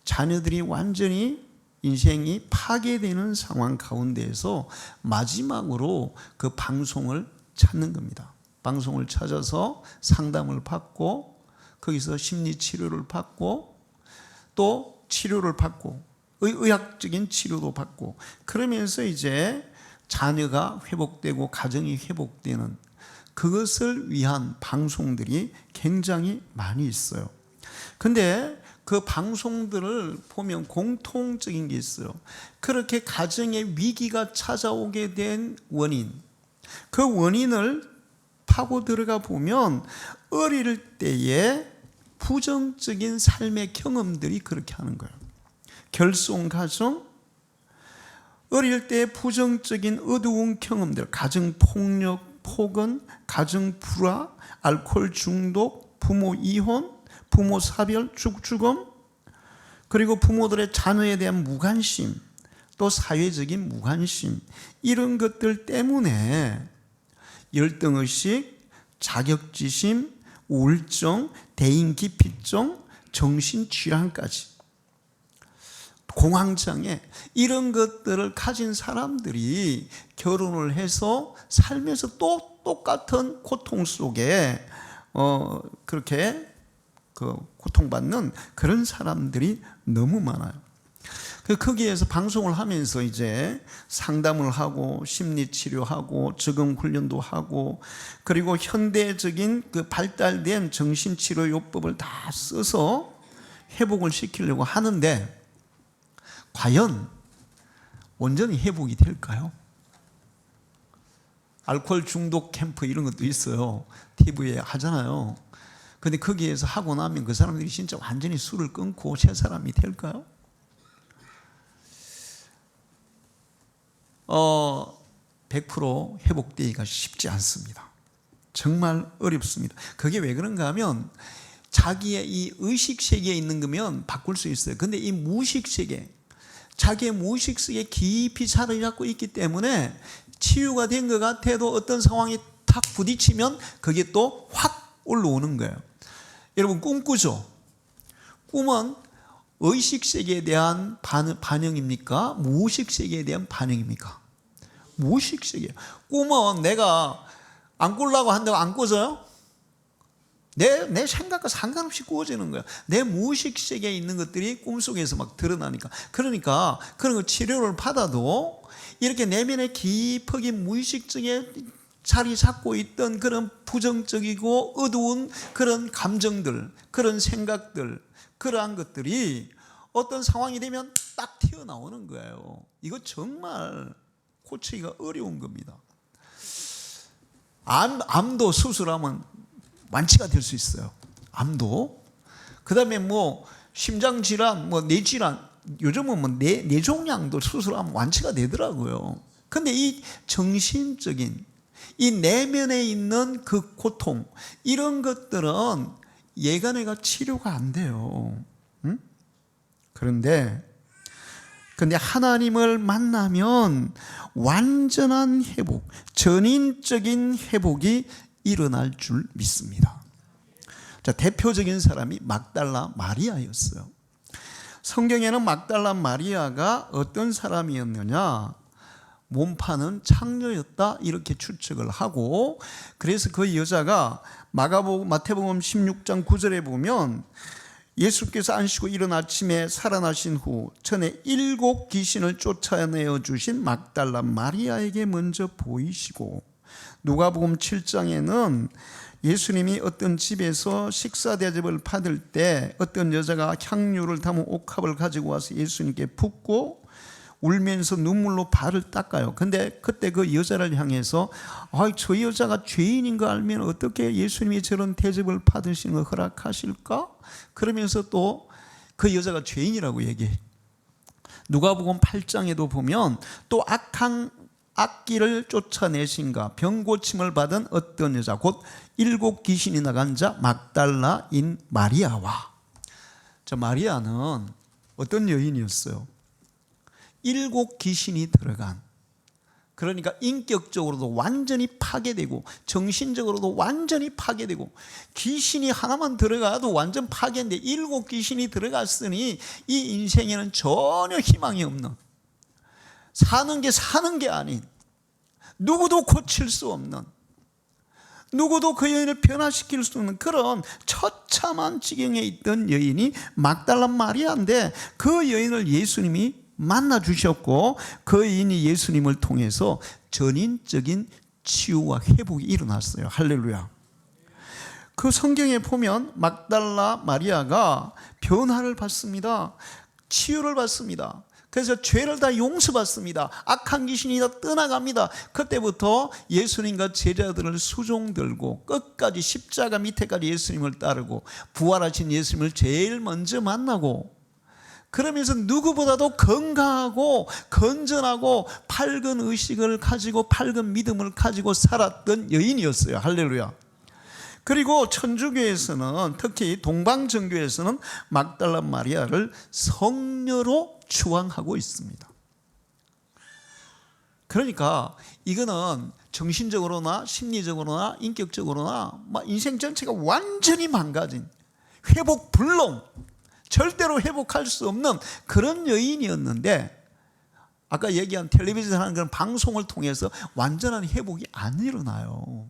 자녀들이 완전히 인생이 파괴되는 상황 가운데에서 마지막으로 그 방송을 찾는 겁니다. 방송을 찾아서 상담을 받고 거기서 심리 치료를 받고 또 치료를 받고 의학적인 치료도 받고 그러면서 이제 자녀가 회복되고 가정이 회복되는 그것을 위한 방송들이 굉장히 많이 있어요. 근데 그 방송들을 보면 공통적인 게 있어요. 그렇게 가정에 위기가 찾아오게 된 원인, 그 원인을 파고 들어가 보면 어릴 때의 부정적인 삶의 경험들이 그렇게 하는 거예요. 결손 가정, 어릴 때 부정적인 어두운 경험들, 가정폭력, 폭언, 가정불화, 알코올 중독, 부모 이혼, 부모 사별, 죽음, 그리고 부모들의 자녀에 대한 무관심, 또 사회적인 무관심, 이런 것들 때문에 열등의식, 자격지심, 우울증, 대인기피증, 정신질환까지, 공황장애, 이런 것들을 가진 사람들이 결혼을 해서 살면서 또 똑같은 고통 속에 그렇게 고통받는 그런 사람들이 너무 많아요. 거기에서 방송을 하면서 이제 상담을 하고 심리치료하고 적응 훈련도 하고 그리고 현대적인 그 발달된 정신치료 요법을 다 써서 회복을 시키려고 하는데 과연 온전히 회복이 될까요? 알코올 중독 캠프 이런 것도 있어요. TV에 하잖아요. 근데 거기에서 하고 나면 그 사람들이 진짜 완전히 술을 끊고 새 사람이 될까요? 100% 회복되기가 쉽지 않습니다. 정말 어렵습니다. 그게 왜 그런가 하면 자기의 이 의식 세계에 있는 거면 바꿀 수 있어요. 근데 이 무의식 세계, 자기의 무의식 세계에 깊이 자리 잡고 있기 때문에 치유가 된 것 같아도 어떤 상황이 탁 부딪히면 그게 또 확 올라오는 거예요. 여러분 꿈꾸죠? 꿈은 의식 세계에 대한 반영입니까? 무의식 세계에 대한 반영입니까? 무의식 세계. 꿈은 내가 안 꾸려고 한다고 안 꾸어져요? 내 생각과 상관없이 꾸어지는 거야. 내 무의식 세계에 있는 것들이 꿈속에서 막 드러나니까. 그러니까 그런 거 치료를 받아도 이렇게 내면의 깊이 무의식 쪽에 자리 잡고 있던 그런 부정적이고 어두운 그런 감정들, 그런 생각들, 그러한 것들이 어떤 상황이 되면 딱 튀어나오는 거예요. 이거 정말 고치기가 어려운 겁니다. 암도 수술하면 완치가 될 수 있어요. 암도. 그 다음에 뭐 심장질환, 뭐 뇌질환, 요즘은 뭐 뇌종양도 수술하면 완치가 되더라고요. 근데 이 정신적인 이 내면에 있는 그 고통, 이런 것들은 예간에가 치료가 안 돼요. 응? 그런데 하나님을 만나면 완전한 회복, 전인적인 회복이 일어날 줄 믿습니다. 자, 대표적인 사람이 막달라 마리아였어요. 성경에는 막달라 마리아가 어떤 사람이었느냐? 몸파는 창녀였다 이렇게 추측을 하고, 그래서 그 여자가 마태복음 16장 9절에 보면 예수께서 안시고 이른 아침에 살아나신 후 전에 7 귀신을 쫓아내어 주신 막달라 마리아에게 먼저 보이시고, 누가복음 7장에는 예수님이 어떤 집에서 식사 대접을 받을 때 어떤 여자가 향유를 담은 옥합을 가지고 와서 예수님께 붓고 울면서 눈물로 발을 닦아요. 근데 그때 그 여자를 향해서 저 여자가 죄인인 거 알면 어떻게 예수님이 저런 대접을 받으시는 걸 허락하실까? 그러면서 또 그 여자가 죄인이라고 얘기해. 누가복음 8장에도 보면 또 악기를 쫓아내신가 병고침을 받은 어떤 여자, 곧 7 귀신이 나간 자 막달라인 마리아와, 저 마리아는 어떤 여인이었어요? 7 귀신이 들어간 그러니까 인격적으로도 완전히 파괴되고 정신적으로도 완전히 파괴되고 귀신이 하나만 들어가도 완전 파괴인데 7 귀신이 들어갔으니 이 인생에는 전혀 희망이 없는, 사는 게 아닌, 누구도 고칠 수 없는, 누구도 그 여인을 변화시킬 수 없는 그런 처참한 지경에 있던 여인이 막달라 마리아인데, 그 여인을 예수님이 만나 주셨고 그 여인이 예수님을 통해서 전인적인 치유와 회복이 일어났어요. 할렐루야. 그 성경에 보면 막달라 마리아가 변화를 받습니다. 치유를 받습니다. 그래서 죄를 다 용서받습니다. 악한 귀신이 다 떠나갑니다. 그때부터 예수님과 제자들을 수종 들고 끝까지 십자가 밑에까지 예수님을 따르고 부활하신 예수님을 제일 먼저 만나고, 그러면서 누구보다도 건강하고 건전하고 밝은 의식을 가지고 밝은 믿음을 가지고 살았던 여인이었어요. 할렐루야. 그리고 천주교에서는, 특히 동방정교에서는 막달라 마리아를 성녀로 추앙하고 있습니다. 그러니까 이거는 정신적으로나 심리적으로나 인격적으로나 인생 전체가 완전히 망가진, 회복 불능, 절대로 회복할 수 없는 그런 여인이었는데, 아까 얘기한 텔레비전 하는 그런 방송을 통해서 완전한 회복이 안 일어나요.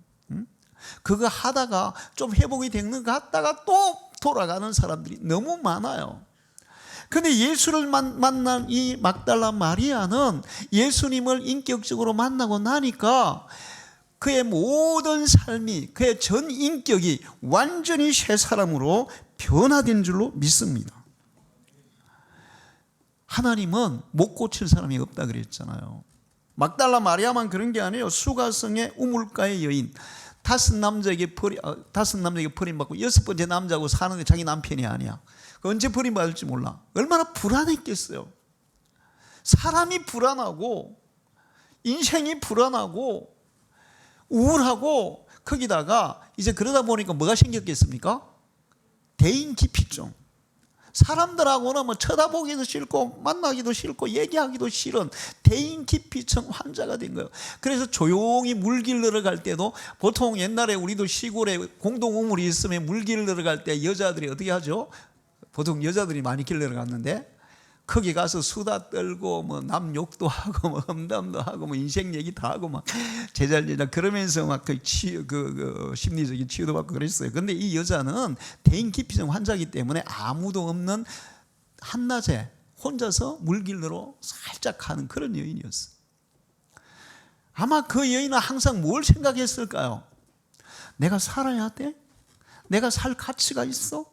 그거 하다가 좀 회복이 되는 것 같다가 또 돌아가는 사람들이 너무 많아요. 근데 예수를 만난 이 막달라 마리아는 예수님을 인격적으로 만나고 나니까 그의 모든 삶이, 그의 전 인격이 완전히 새 사람으로 변화된 줄로 믿습니다. 하나님은 못 고칠 사람이 없다 그랬잖아요. 막달라 마리아만 그런 게 아니에요. 수가성의 우물가의 여인, 5 남자에게 버림받고 6번째 남자하고 사는데 자기 남편이 아니야. 언제 버림받을지 몰라. 얼마나 불안했겠어요. 사람이 불안하고 인생이 불안하고 우울하고, 거기다가 이제 그러다 보니까 뭐가 생겼겠습니까? 대인기피증. 사람들하고는 쳐다보기도 싫고 만나기도 싫고 얘기하기도 싫은 대인기피증 환자가 된 거예요. 그래서 조용히 물 길러러 갈 때도, 보통 옛날에 우리도 시골에 공동우물이 있으면 물 길러러 갈 때 여자들이 어떻게 하죠? 보통 여자들이 많이 길러러 갔는데, 거기 가서 수다 떨고 남 욕도 하고 험담도 하고 인생 얘기 다 하고 제잘제잘 그러면서 그 심리적인 치유도 받고 그랬어요. 근데 이 여자는 대인기피증 환자이기 때문에 아무도 없는 한낮에 혼자서 물길러로 살짝 가는 그런 여인이었어요. 아마 그 여인은 항상 뭘 생각했을까요? 내가 살아야 돼? 내가 살 가치가 있어?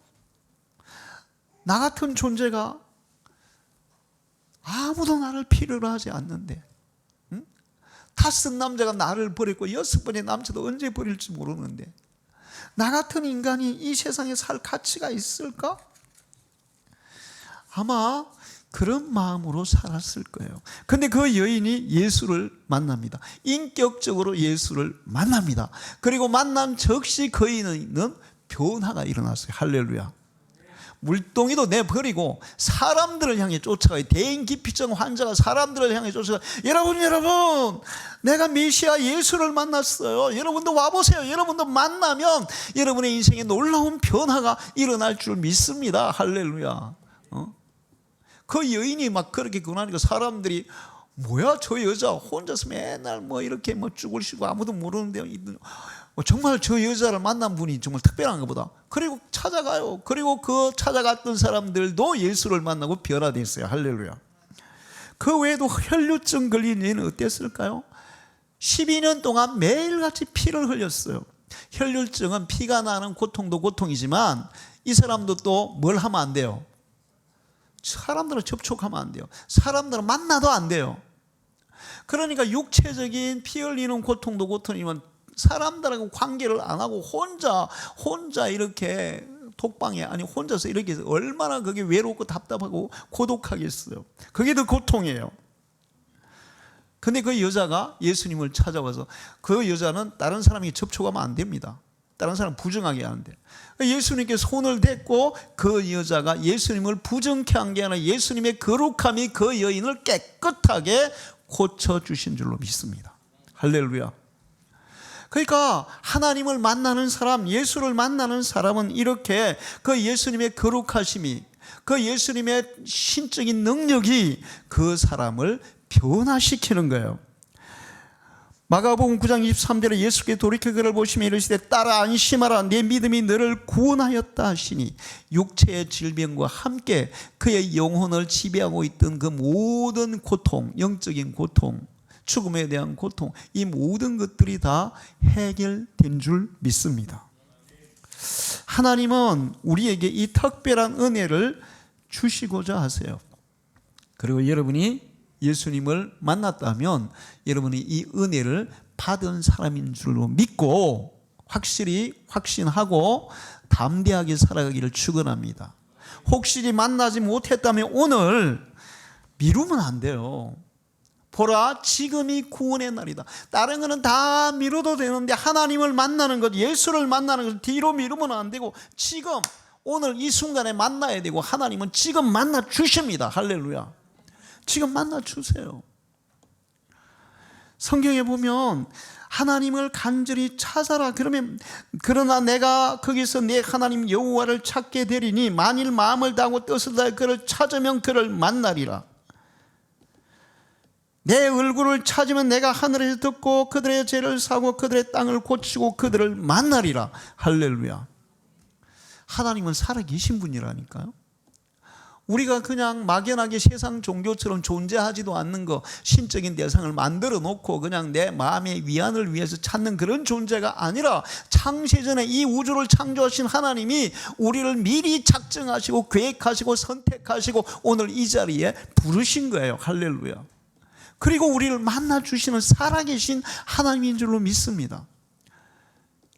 나 같은 존재가 아무도 나를 필요로 하지 않는데, 5 남자가 나를 버렸고 6번의 남자도 언제 버릴지 모르는데, 나 같은 인간이 이 세상에 살 가치가 있을까? 아마 그런 마음으로 살았을 거예요. 근데 그 여인이 예수를 만납니다. 인격적으로 예수를 만납니다. 그리고 만난 즉시 그 여인은 변화가 일어났어요. 할렐루야. 물동이도 내버리고 사람들을 향해 쫓아가요. 대인기피증 환자가 사람들을 향해 쫓아가요. 여러분 내가 메시아 예수를 만났어요. 여러분도 와보세요. 여러분도 만나면 여러분의 인생에 놀라운 변화가 일어날 줄 믿습니다. 할렐루야. 그 여인이 그렇게 권하니까 사람들이, 뭐야 저 여자 혼자서 맨날 이렇게 죽을 쉬고 아무도 모르는데 정말 저 여자를 만난 분이 정말 특별한가 보다. 그리고 찾아가요. 그리고 그 찾아갔던 사람들도 예수를 만나고 변화됐어요. 할렐루야. 그 외에도 혈류증 걸린 여인은 어땠을까요? 12년 동안 매일같이 피를 흘렸어요. 혈류증은 피가 나는 고통도 고통이지만 이 사람도 또 뭘 하면 안 돼요? 사람들을 접촉하면 안 돼요. 사람들을 만나도 안 돼요. 그러니까 육체적인 피 흘리는 고통도 고통이지만 사람들하고 관계를 안 하고 혼자 이렇게 독방에, 아니 혼자서 이렇게 해서 얼마나 그게 외롭고 답답하고 고독하겠어요. 그게 더 고통이에요. 근데 그 여자가 예수님을 찾아와서, 그 여자는 다른 사람이 접촉하면 안 됩니다. 다른 사람 부정하게 하는데, 예수님께 손을 댔고 그 여자가 예수님을 부정케 한 게 아니라 예수님의 거룩함이 그 여인을 깨끗하게 고쳐주신 줄로 믿습니다. 할렐루야. 그러니까 하나님을 만나는 사람, 예수를 만나는 사람은 이렇게 그 예수님의 거룩하심이, 그 예수님의 신적인 능력이 그 사람을 변화시키는 거예요. 마가복음 9장 23절에 예수께 돌이켜 그를 보시며 이르시되 따라 안심하라 내 믿음이 너를 구원하였다 하시니 육체의 질병과 함께 그의 영혼을 지배하고 있던 그 모든 고통, 영적인 고통, 죽음에 대한 고통, 이 모든 것들이 다 해결된 줄 믿습니다. 하나님은 우리에게 이 특별한 은혜를 주시고자 하세요. 그리고 여러분이 예수님을 만났다면 여러분이 이 은혜를 받은 사람인 줄로 믿고 확실히 확신하고 담대하게 살아가기를 축원합니다. 혹시 만나지 못했다면 오늘 미루면 안 돼요. 보라, 지금이 구원의 날이다. 다른 거는 다 미뤄도 되는데 하나님을 만나는 것, 예수를 만나는 것 뒤로 미루면 안 되고 지금 오늘 이 순간에 만나야 되고 하나님은 지금 만나 주십니다. 할렐루야. 지금 만나 주세요. 성경에 보면 하나님을 간절히 찾아라. 그러나 내가 거기서 내 하나님 여호와를 찾게 되리니 만일 마음을 다하고 뜻을 다해 그를 찾으면 그를 만나리라. 내 얼굴을 찾으면 내가 하늘에서 듣고 그들의 죄를 사고 그들의 땅을 고치고 그들을 만나리라. 할렐루야. 하나님은 살아계신 분이라니까요. 우리가 그냥 막연하게 세상 종교처럼 존재하지도 않는 거, 신적인 대상을 만들어 놓고 그냥 내 마음의 위안을 위해서 찾는 그런 존재가 아니라 창세전에 이 우주를 창조하신 하나님이 우리를 미리 작정하시고 계획하시고 선택하시고 오늘 이 자리에 부르신 거예요. 할렐루야. 그리고 우리를 만나주시는 살아계신 하나님인 줄로 믿습니다.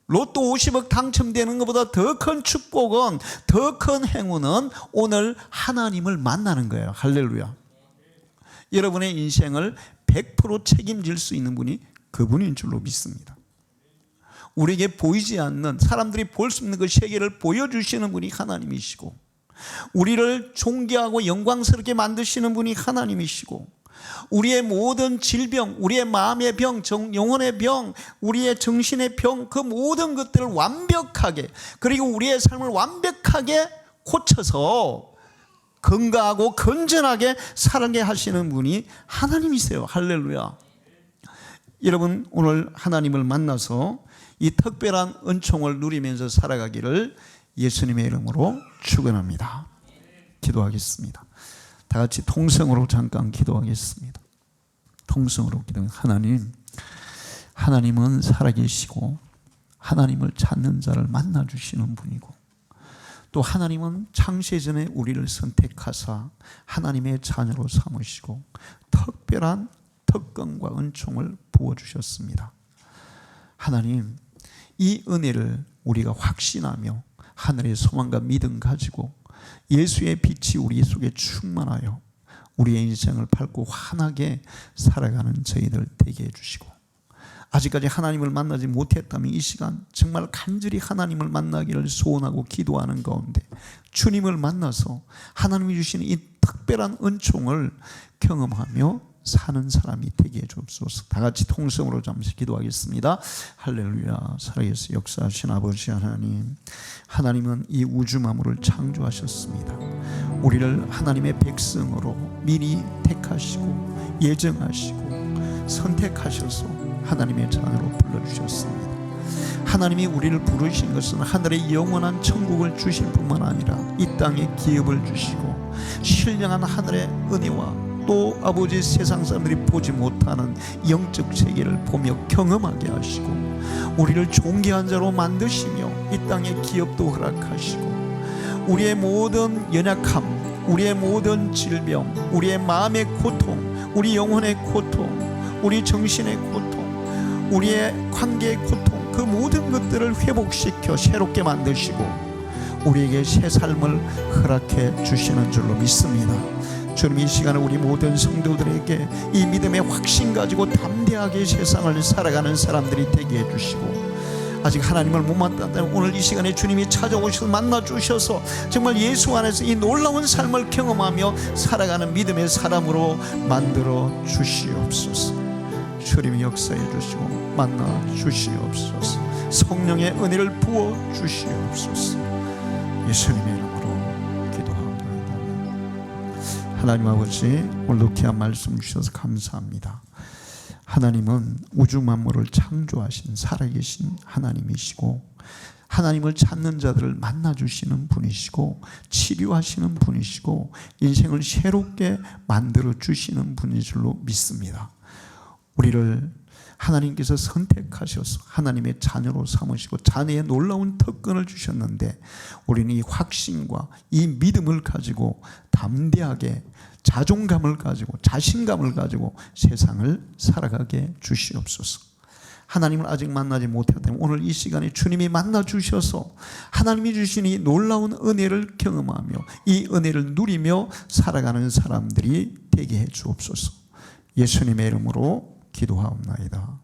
로또 50억 당첨되는 것보다 더 큰 축복은, 더 큰 행운은 오늘 하나님을 만나는 거예요. 할렐루야. 여러분의 인생을 100% 책임질 수 있는 분이 그분인 줄로 믿습니다. 우리에게 보이지 않는, 사람들이 볼 수 없는 그 세계를 보여주시는 분이 하나님이시고, 우리를 존귀하고 영광스럽게 만드시는 분이 하나님이시고, 우리의 모든 질병, 우리의 마음의 병, 영혼의 병, 우리의 정신의 병, 그 모든 것들을 완벽하게, 그리고 우리의 삶을 완벽하게 고쳐서 건강하고 건전하게 살게 하시는 분이 하나님이세요. 할렐루야. 여러분, 오늘 하나님을 만나서 이 특별한 은총을 누리면서 살아가기를 예수님의 이름으로 축원합니다. 기도하겠습니다. 다 같이 통성으로 잠깐 기도하겠습니다. 통성으로 기도하겠습니다. 하나님은 살아계시고 하나님을 찾는 자를 만나주시는 분이고, 또 하나님은 창세전에 우리를 선택하사 하나님의 자녀로 삼으시고 특별한 특권과 은총을 부어주셨습니다. 하나님, 이 은혜를 우리가 확신하며 하늘의 소망과 믿음 가지고 예수의 빛이 우리 속에 충만하여 우리의 인생을 밝고 환하게 살아가는 저희들 되게 해주시고, 아직까지 하나님을 만나지 못했다면 이 시간 정말 간절히 하나님을 만나기를 소원하고 기도하는 가운데 주님을 만나서 하나님이 주시는 이 특별한 은총을 경험하며 사는 사람이 되게 해주옵소서. 다 같이 통성으로 잠시 기도하겠습니다. 할렐루야. 살아계신 역사하신 아버지 하나님, 하나님은 이 우주 만물을 창조하셨습니다. 우리를 하나님의 백성으로 미리 택하시고 예정하시고 선택하셔서 하나님의 자녀로 불러주셨습니다. 하나님이 우리를 부르신 것은 하늘의 영원한 천국을 주실 뿐만 아니라 이 땅에 기업을 주시고 신령한 하늘의 은혜와 또 아버지 세상 사람들이 보지 못하는 영적 세계를 보며 경험하게 하시고 우리를 존귀한 자로 만드시며 이 땅의 기업도 허락하시고 우리의 모든 연약함, 우리의 모든 질병, 우리의 마음의 고통, 우리 영혼의 고통, 우리 정신의 고통, 우리의 관계의 고통, 그 모든 것들을 회복시켜 새롭게 만드시고 우리에게 새 삶을 허락해 주시는 줄로 믿습니다. 주님, 이 시간에 우리 모든 성도들에게 이 믿음의 확신 가지고 담대하게 세상을 살아가는 사람들이 되게 해주시고 아직 하나님을 못 만났다면 오늘 이 시간에 주님이 찾아오셔서 만나주셔서 정말 예수 안에서 이 놀라운 삶을 경험하며 살아가는 믿음의 사람으로 만들어 주시옵소서. 주님이 역사해 주시고 만나 주시옵소서. 성령의 은혜를 부어 주시옵소서. 예수님의 이름으로 기도합니다. 하나님 아버지, 오늘도 귀한 말씀 주셔서 감사합니다. 하나님은 우주 만물을 창조하신 살아계신 하나님이시고, 하나님을 찾는 자들을 만나주시는 분이시고, 치료하시는 분이시고, 인생을 새롭게 만들어 주시는 분인 줄로 믿습니다. 우리를 하나님께서 선택하셔서 하나님의 자녀로 삼으시고 자녀의 놀라운 특권을 주셨는데, 우리는 이 확신과 이 믿음을 가지고 담대하게 자존감을 가지고 자신감을 가지고 세상을 살아가게 주시옵소서. 하나님을 아직 만나지 못했다면 오늘 이 시간에 주님이 만나 주셔서 하나님이 주신 이 놀라운 은혜를 경험하며 이 은혜를 누리며 살아가는 사람들이 되게 해 주옵소서. 예수님의 이름으로 기도하옵나이다.